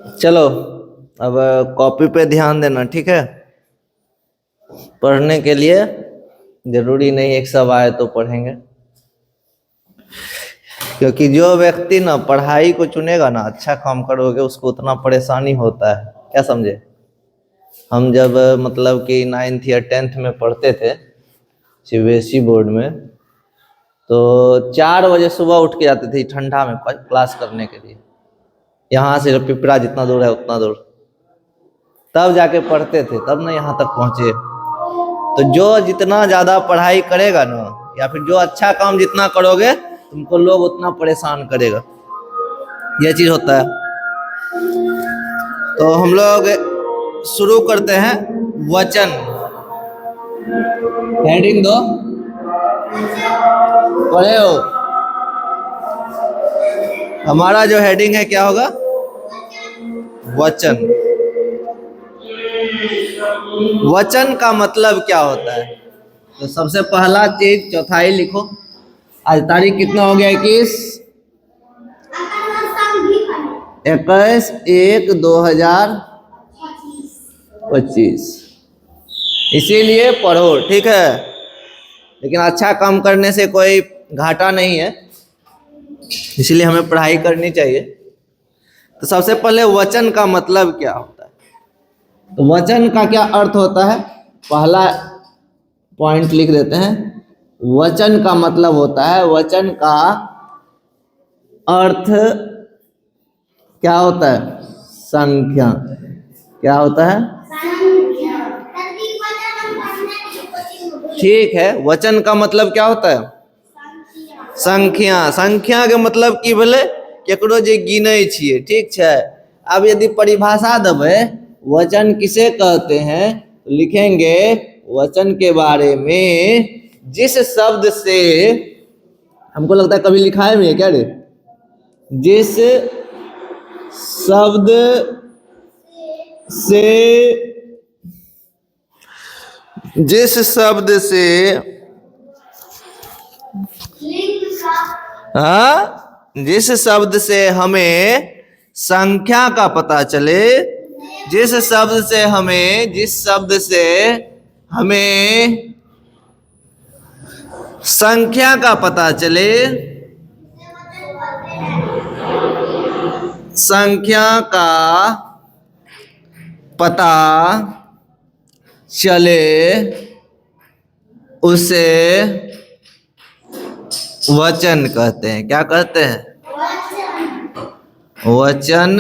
चलो अब कॉपी पे ध्यान देना, ठीक है। पढ़ने के लिए जरूरी नहीं एक सब आए तो पढ़ेंगे, क्योंकि जो व्यक्ति ना पढ़ाई को चुनेगा ना, अच्छा काम करोगे उसको उतना परेशानी होता है, क्या समझे। हम जब मतलब कि 9th या 10th में पढ़ते थे सीबीएसई बोर्ड में, तो 4 बजे सुबह उठ के जाते थे ठंडा में क्लास करने के लिए। यहाँ से पिपरा जितना दूर है उतना दूर, तब जाके पढ़ते थे, तब ना यहाँ तक पहुँचे। तो जो जितना ज़्यादा पढ़ाई करेगा ना, या फिर जो अच्छा काम जितना करोगे तुमको लोग उतना परेशान करेगा, यह चीज़ होता है। तो हम लोग शुरू करते हैं वचन। हेडिंग दो, पढ़े हो। हमारा जो हेडिंग है क्या होगा, वचन। वचन का मतलब क्या होता है, तो सबसे पहला चीज चौथाई लिखो। आज तारीख कितना हो गया, 21/1/2025। इसीलिए पढ़ो, ठीक है। लेकिन अच्छा काम करने से कोई घाटा नहीं है, इसीलिए हमें पढ़ाई करनी चाहिए। तो सबसे पहले वचन का मतलब क्या होता है, तो वचन का क्या अर्थ होता है, पहला पॉइंट लिख देते हैं। वचन का मतलब होता है, वचन का अर्थ क्या होता है, संख्या। क्या होता है, ठीक है। वचन का मतलब क्या होता है, संख्या। संख्या के मतलब की भेले, केकरो जे गिने छिए, ठीक है। अब यदि परिभाषा देवे वचन किसे कहते हैं, तो लिखेंगे वचन के बारे में जिस शब्द से, हमको लगता है कभी लिखा है भी है क्या रे, जिस शब्द से, जिस शब्द से, हाँ, जिस शब्द से हमें संख्या का पता चले, जिस शब्द से हमें, जिस शब्द से हमें संख्या का पता चले, संख्या का पता चले, उसे वचन कहते हैं। क्या कहते हैं, वचन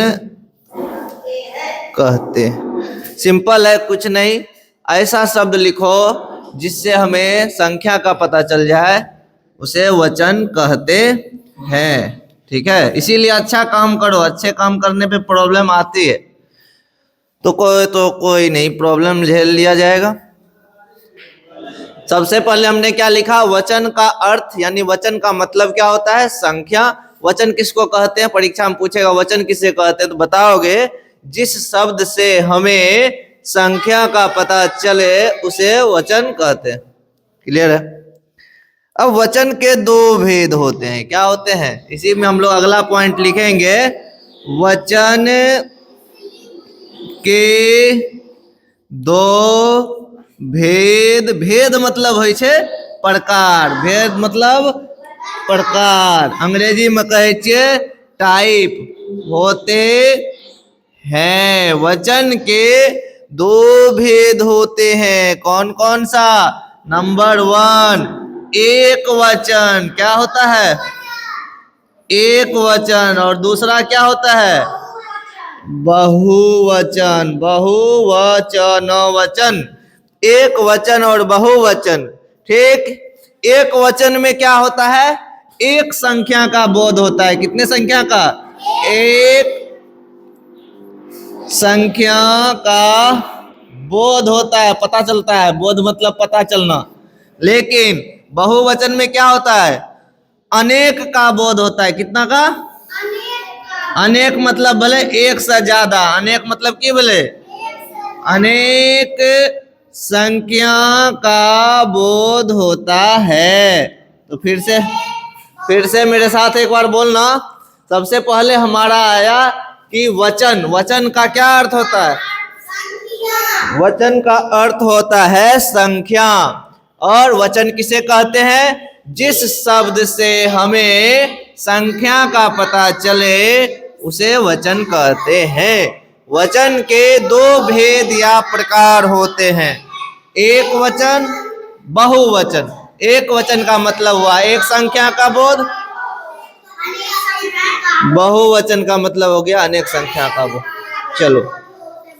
कहते हैं। सिंपल है, कुछ नहीं। ऐसा शब्द लिखो जिससे हमें संख्या का पता चल जाए, उसे वचन कहते हैं, ठीक है। इसीलिए अच्छा काम करो, अच्छे काम करने पे प्रॉब्लम आती है तो कोई नहीं, प्रॉब्लम झेल लिया जाएगा। सबसे पहले हमने क्या लिखा, वचन का अर्थ, यानी वचन का मतलब क्या होता है, संख्या। वचन किसको कहते हैं, परीक्षा में पूछेगा वचन किसे कहते हैं, तो बताओगे जिस शब्द से हमें संख्या का पता चले उसे वचन कहते हैं। क्लियर है। अब वचन के दो भेद होते हैं, क्या होते हैं, इसी में हम लोग अगला पॉइंट लिखेंगे। वचन के दो भेद। भेद मतलब है छे प्रकार, भेद मतलब प्रकार, अंग्रेजी में कहे छे टाइप, होते हैं। वचन के दो भेद होते हैं, कौन कौन सा, नंबर 1 एक वचन। क्या होता है, एक वचन। और दूसरा क्या होता है, बहुवचन। बहुवचन, वचन, एक वचन और बहुवचन, ठीक। एक वचन में क्या होता है, एक संख्या का बोध होता है। कितने संख्या का, एक संख्या का बोध होता है, पता चलता है। बोध मतलब पता चलना। लेकिन बहुवचन में क्या होता है, अनेक का बोध होता है। कितना का, अनेक मतलब भले एक से ज्यादा, अनेक मतलब की भले अनेक संख्या का बोध होता है। तो फिर से मेरे साथ एक बार बोलना। सबसे पहले हमारा आया कि वचन, वचन का क्या अर्थ होता है? वचन का अर्थ होता है संख्या। और वचन किसे कहते हैं? जिस शब्द से हमें संख्या का पता चले उसे वचन कहते हैं। वचन के दो भेद या प्रकार होते हैं, एक वचन, बहुवचन। एक वचन का मतलब हुआ एक संख्या का बोध, बहुवचन का मतलब हो गया अनेक संख्या का बोध। चलो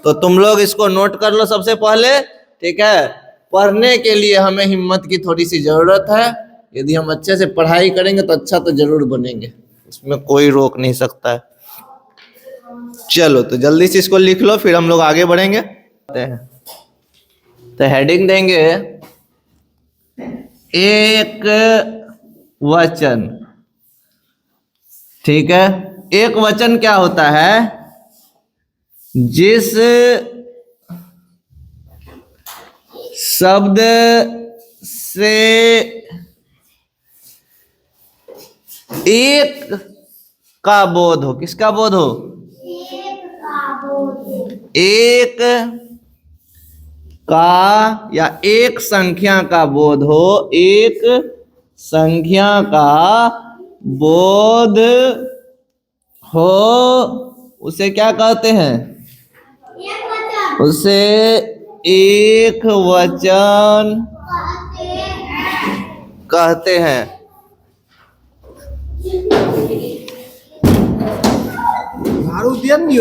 तो तुम लोग इसको नोट कर लो सबसे पहले, ठीक है। पढ़ने के लिए हमें हिम्मत की थोड़ी सी जरूरत है। यदि हम अच्छे से पढ़ाई करेंगे तो अच्छा तो जरूर बनेंगे, उसमें कोई रोक नहीं सकता है। चलो तो जल्दी से इसको लिख लो, फिर हम लोग आगे बढ़ेंगे। तो हेडिंग देंगे एक वचन, ठीक है। एक वचन क्या होता है? जिस शब्द से एक का बोध हो, किसका बोध हो? एक का या एक संख्या का बोध हो, एक संख्या का बोध हो, उसे क्या कहते हैं? उसे एक वचन कहते हैं।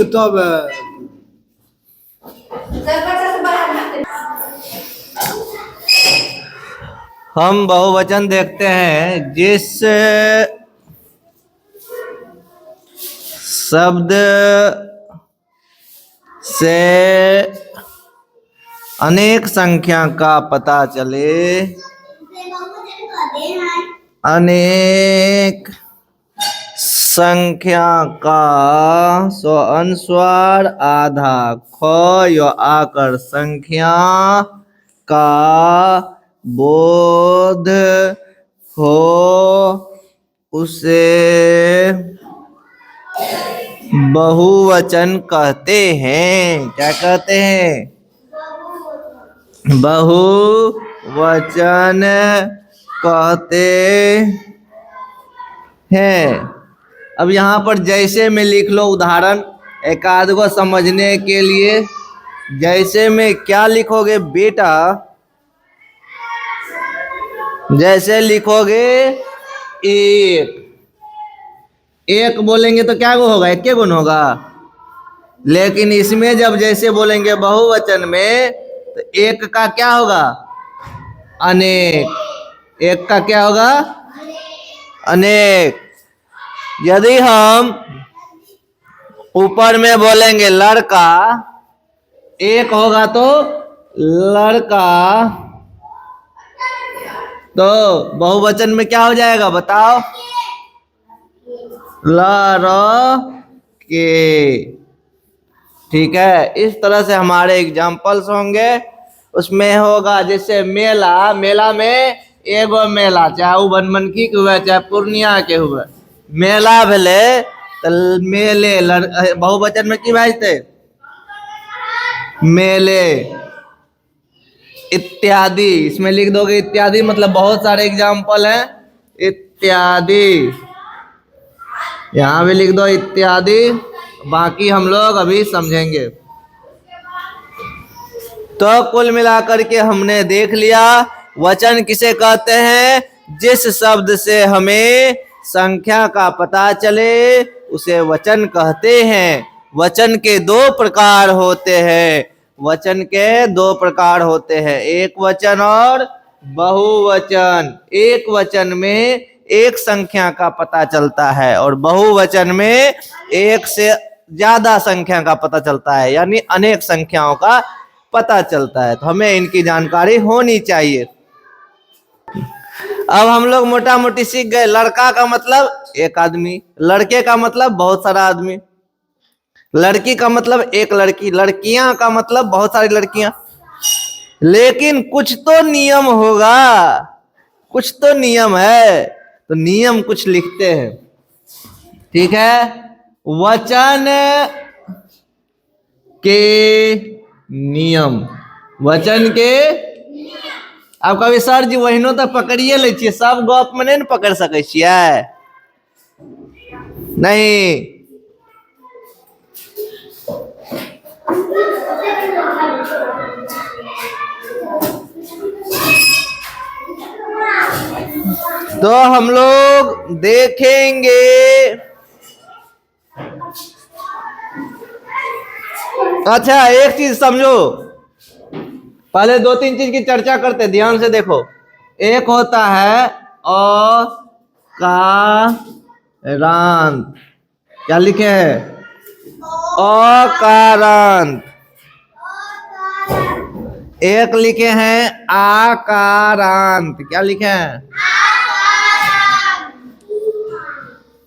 तब हम बहुवचन देखते हैं जिस शब्द से अनेक संख्या का पता चले, अनेक संख्या का सो अनुस्वार आधा ख यो आकर संख्या का बोध हो, उसे बहुवचन कहते हैं। क्या कहते हैं? बहुवचन कहते हैं। अब यहाँ पर जैसे में लिख लो उदाहरण, एक आध को समझने के लिए। जैसे में क्या लिखोगे बेटा? जैसे लिखोगे एक, एक बोलेंगे तो क्या होगा? एक के गुण होगा। लेकिन इसमें जब जैसे बोलेंगे बहुवचन में तो एक का क्या होगा? अनेक। एक का क्या होगा? अनेक। यदि हम ऊपर में बोलेंगे लड़का, एक होगा तो लड़का, तो बहुवचन में क्या हो जाएगा बताओ? लड़के। ठीक है, इस तरह से हमारे एग्जाम्पल्स होंगे। उसमें होगा जैसे मेला, मेला में एगो मेला, चाहे वो बनमनखी के हुए चाहे पूर्णिया के हुए, मेला भेले तो मेले बहुवचन में की बाजते? मेले। इत्यादि, इसमें लिख दोगे इत्यादि, मतलब बहुत सारे एग्जाम्पल हैं इत्यादि। यहाँ भी लिख दो इत्यादि, बाकी हम लोग अभी समझेंगे। तो कुल मिलाकर के हमने देख लिया वचन किसे कहते हैं? जिस शब्द से हमें संख्या का पता चले उसे वचन कहते हैं। वचन के दो प्रकार होते हैं, वचन के दो प्रकार होते हैं, एक वचन और बहुवचन। एक वचन में एक संख्या का पता चलता है और बहुवचन में एक से ज्यादा संख्या का पता चलता है, यानी अनेक संख्याओं का पता चलता है। तो हमें इनकी जानकारी होनी चाहिए। अब हम लोग मोटा मोटी सीख गए। लड़का का मतलब एक आदमी, लड़के का मतलब बहुत सारा आदमी, लड़की का मतलब एक लड़की, लड़कियां का मतलब बहुत सारी लड़कियां। लेकिन कुछ तो नियम होगा, कुछ तो नियम है, तो नियम कुछ लिखते हैं, ठीक है। वचन के नियम, वचन के। अब कभी सर जी वहीनो तो पकड़िए ले छियै, सब गप में नहीं पकड़ सकै छियै, नहीं। तो हम लोग देखेंगे अच्छा एक चीज समझो, पहले दो तीन चीज की चर्चा करते, ध्यान से देखो। एक होता है अकारांत, क्या लिखे है? अकारांत। एक लिखे हैं आकारांत, क्या लिखे हैं?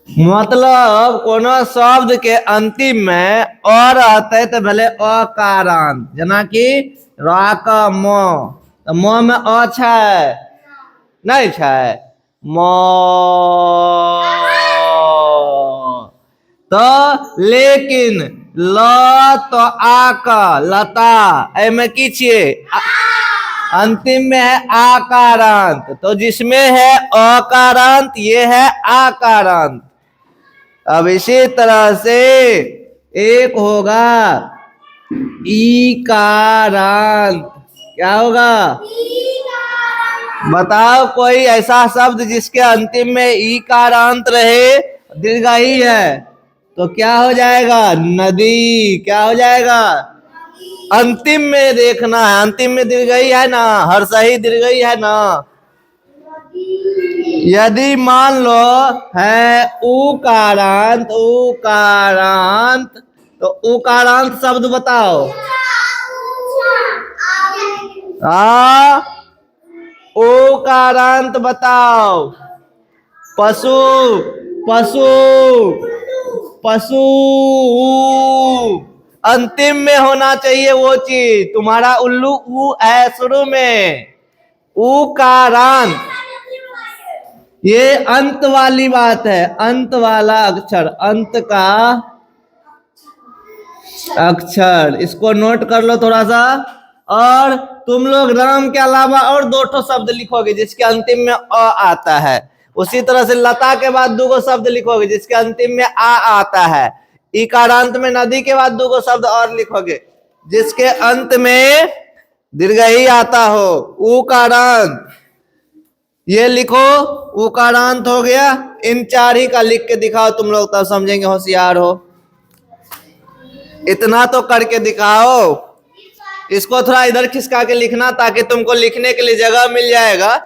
मतलब कोनो शब्द के अंतिम में और रहते तो भले अकारांत, जना कि राक म, तो म में अ छै नहीं छै, म। तो लेकिन ल तो आक, लता, एमे की छिए? अंतिम में है आकारांत, तो जिसमें है अकारांत ये है आकारांत। अब इसी तरह से एक होगा ईकारांत, क्या होगा? बताओ कोई ऐसा शब्द जिसके अंतिम में ईकारांत रहे, दीर्घाई है, तो क्या हो जाएगा? नदी। क्या हो जाएगा? अंतिम में देखना है, अंतिम में दीर्घाई है ना, हर सही दीर्घाई है ना। यदि मान लो है उकारांत, उकारांत, तो उकारांत शब्द बताओ। उकारांत बताओ। पशु, पशु, पशु, अंतिम में होना चाहिए वो चीज। तुम्हारा उल्लू ऊ है शुरू में, उकारांत, ये अंत वाली बात है, अंत वाला अक्षर, अंत का अक्षर, इसको नोट कर लो थोड़ा सा। और तुम लोग राम के अलावा और दो ठो शब्द लिखोगे जिसके अंतिम में अ आता है। उसी तरह से लता के बाद दो गो शब्द लिखोगे जिसके अंतिम में आ आता है। इकारांत में नदी के बाद दो गो शब्द और लिखोगे जिसके अंत में दीर्घई आता हो। उकारांत ये लिखो, उकारांत हो गया। इन चार ही का लिख के दिखाओ तुम लोग, तब समझेंगे, होशियार हो। इतना तो करके दिखाओ। इसको थोड़ा इधर खिसका के लिखना ताकि तुमको लिखने के लिए जगह मिल जाएगा,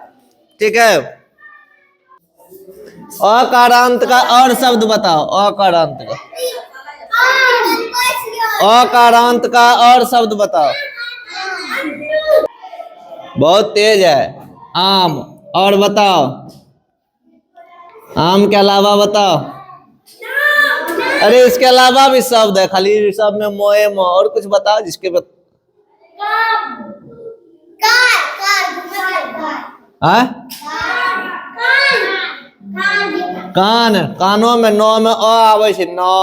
ठीक है। अकारांत का और शब्द बताओ, अकारांत का, अकारांत का और शब्द बताओ। बहुत तेज है। आम, और बताओ, आम के अलावा बताओ। अरे इसके अलावा भी शब्द है, खाली सब में मोए मो, और कुछ बताओ जिसके कान, कानों में नौ में अ आवे छे, नौ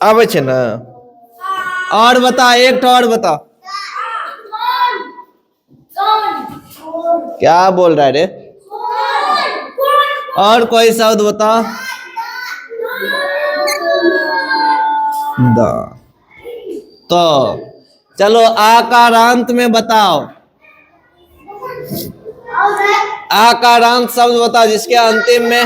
आवे छे ना। और बता, एक तो और बता। क्या बोल रहा है रे? और कोई शब्द बता। द, तो चलो आकारांत में बताओ, आकारांत शब्द बताओ जिसके अंतिम में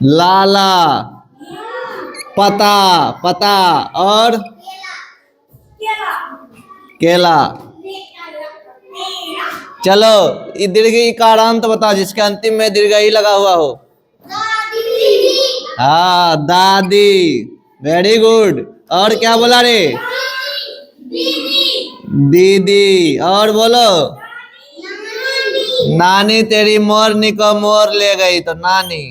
लाला, पता, पता, और केला। चलो ये दीर्घ इकारांत बताओ जिसके अंतिम में दीर्घई लगा हुआ हो। हाँ, दादी, वेरी गुड। और क्या बोला रे? दीदी। और बोलो, नानी तेरी मोरनी को मोर ले गई, तो नानी।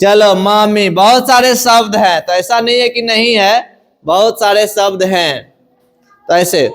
चलो मामी। बहुत सारे शब्द हैं, तो ऐसा नहीं है कि नहीं है, बहुत सारे शब्द हैं। तो ऐसे